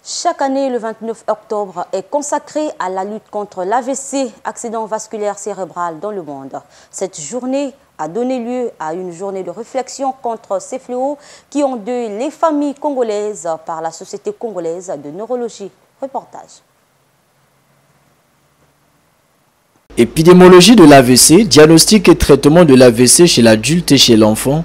Chaque année, le 29 octobre est consacré à la lutte contre l'AVC, accident vasculaire cérébral dans le monde. Cette journée a donné lieu à une journée de réflexion contre ces fléaux qui endeuillent les familles congolaises par la Société congolaise de neurologie. Reportage. Épidémiologie de l'AVC, diagnostic et traitement de l'AVC chez l'adulte et chez l'enfant,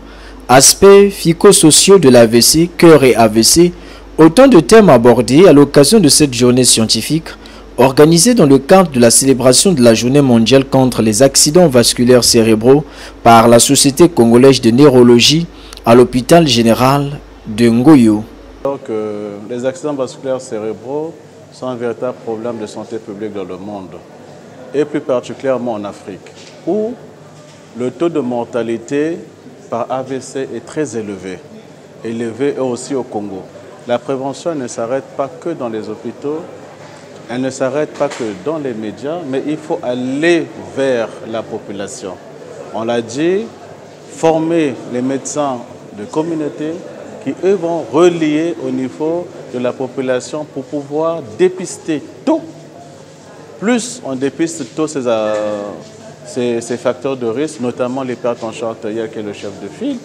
aspects psychosociaux de l'AVC, cœur et AVC, autant de thèmes abordés à l'occasion de cette journée scientifique organisée dans le cadre de la célébration de la journée mondiale contre les accidents vasculaires cérébraux par la Société congolaise de neurologie à l'hôpital général de Ngoyo. Donc, les accidents vasculaires cérébraux sont un véritable problème de santé publique dans le monde, et plus particulièrement en Afrique, où le taux de mortalité par AVC est très élevé aussi au Congo. La prévention ne s'arrête pas que dans les hôpitaux, elle ne s'arrête pas que dans les médias, mais il faut aller vers la population. On l'a dit, former les médecins de communauté qui, eux, vont relier au niveau de la population pour pouvoir dépister tôt. Plus on dépiste tôt ces facteurs de risque, notamment l'hypertension artérielle qui est le chef de file,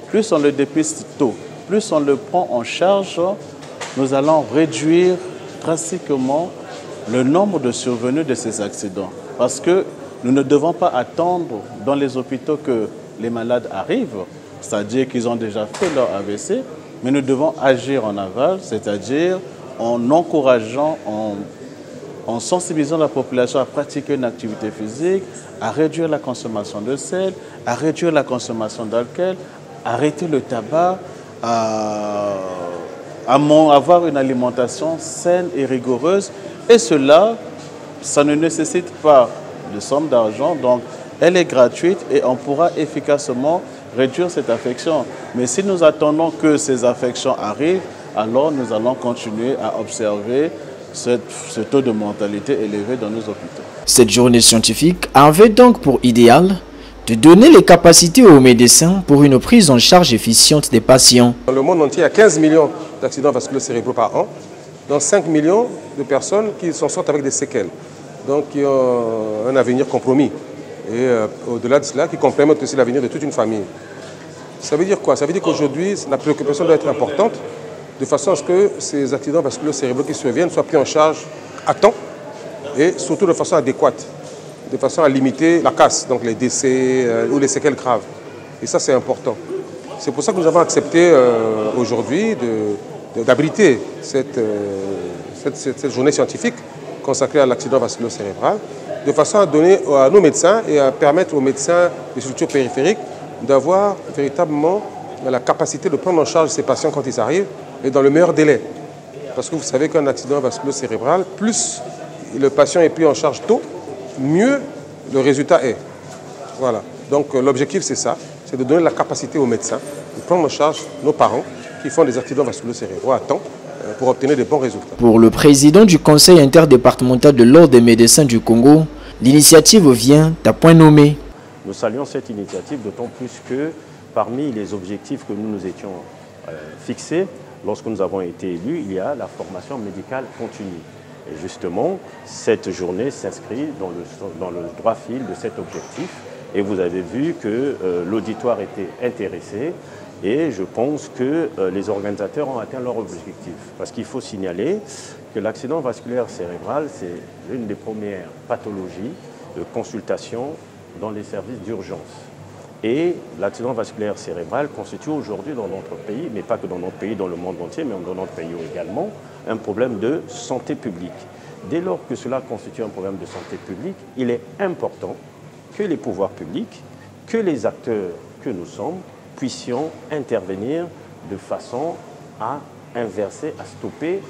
plus on le dépiste tôt, plus on le prend en charge, nous allons réduire drastiquement le nombre de survenus de ces accidents. Parce que nous ne devons pas attendre dans les hôpitaux que les malades arrivent, c'est-à-dire qu'ils ont déjà fait leur AVC, mais nous devons agir en aval, c'est-à-dire en encourageant, en sensibilisant la population à pratiquer une activité physique, à réduire la consommation de sel, à réduire la consommation d'alcool, arrêter le tabac, à avoir une alimentation saine et rigoureuse. Et cela, ça ne nécessite pas de somme d'argent, donc elle est gratuite et on pourra efficacement réduire cette affection. Mais si nous attendons que ces affections arrivent, alors nous allons continuer à observer ce taux de mortalité élevé dans nos hôpitaux. Cette journée scientifique avait donc pour idéal de donner les capacités aux médecins pour une prise en charge efficiente des patients. Dans le monde entier, il y a 15 millions d'accidents vasculaires cérébraux par an, dont 5 millions de personnes qui s'en sortent avec des séquelles, donc qui ont un avenir compromis. Et au-delà de cela, qui complémentent aussi l'avenir de toute une famille. Ça veut dire quoi? Ça veut dire qu'aujourd'hui, la préoccupation doit être importante, de façon à ce que ces accidents vasculaires cérébraux qui surviennent soient pris en charge à temps et surtout de façon adéquate, de façon à limiter la casse, donc les décès ou les séquelles graves. Et ça, c'est important. C'est pour ça que nous avons accepté aujourd'hui d'abriter cette journée scientifique consacrée à l'accident vasculaire cérébral, de façon à donner à nos médecins et à permettre aux médecins des structures périphériques d'avoir véritablement la capacité de prendre en charge ces patients quand ils arrivent et dans le meilleur délai. Parce que vous savez qu'un accident vasculaire cérébral, plus le patient est pris en charge tôt, mieux le résultat est. Voilà. Donc l'objectif c'est ça, c'est de donner la capacité aux médecins de prendre en charge nos parents qui font des accidents vasculaires cérébraux à temps pour obtenir de bons résultats. Pour le président du Conseil interdépartemental de l'Ordre des médecins du Congo, l'initiative vient à point nommé. Nous saluons cette initiative d'autant plus que parmi les objectifs que nous nous étions fixés lorsque nous avons été élus, il y a la formation médicale continue. Et justement, cette journée s'inscrit dans le droit fil de cet objectif. Et vous avez vu que l'auditoire était intéressé et je pense que les organisateurs ont atteint leur objectif. Parce qu'il faut signaler que l'accident vasculaire cérébral, c'est l'une des premières pathologies de consultation dans les services d'urgence. Et l'accident vasculaire cérébral constitue aujourd'hui dans notre pays, mais pas que dans notre pays, dans le monde entier, mais dans notre pays également, un problème de santé publique. Dès lors que cela constitue un problème de santé publique, il est important que les pouvoirs publics, que les acteurs que nous sommes, puissions intervenir de façon à inverser, à stopper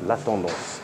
la tendance.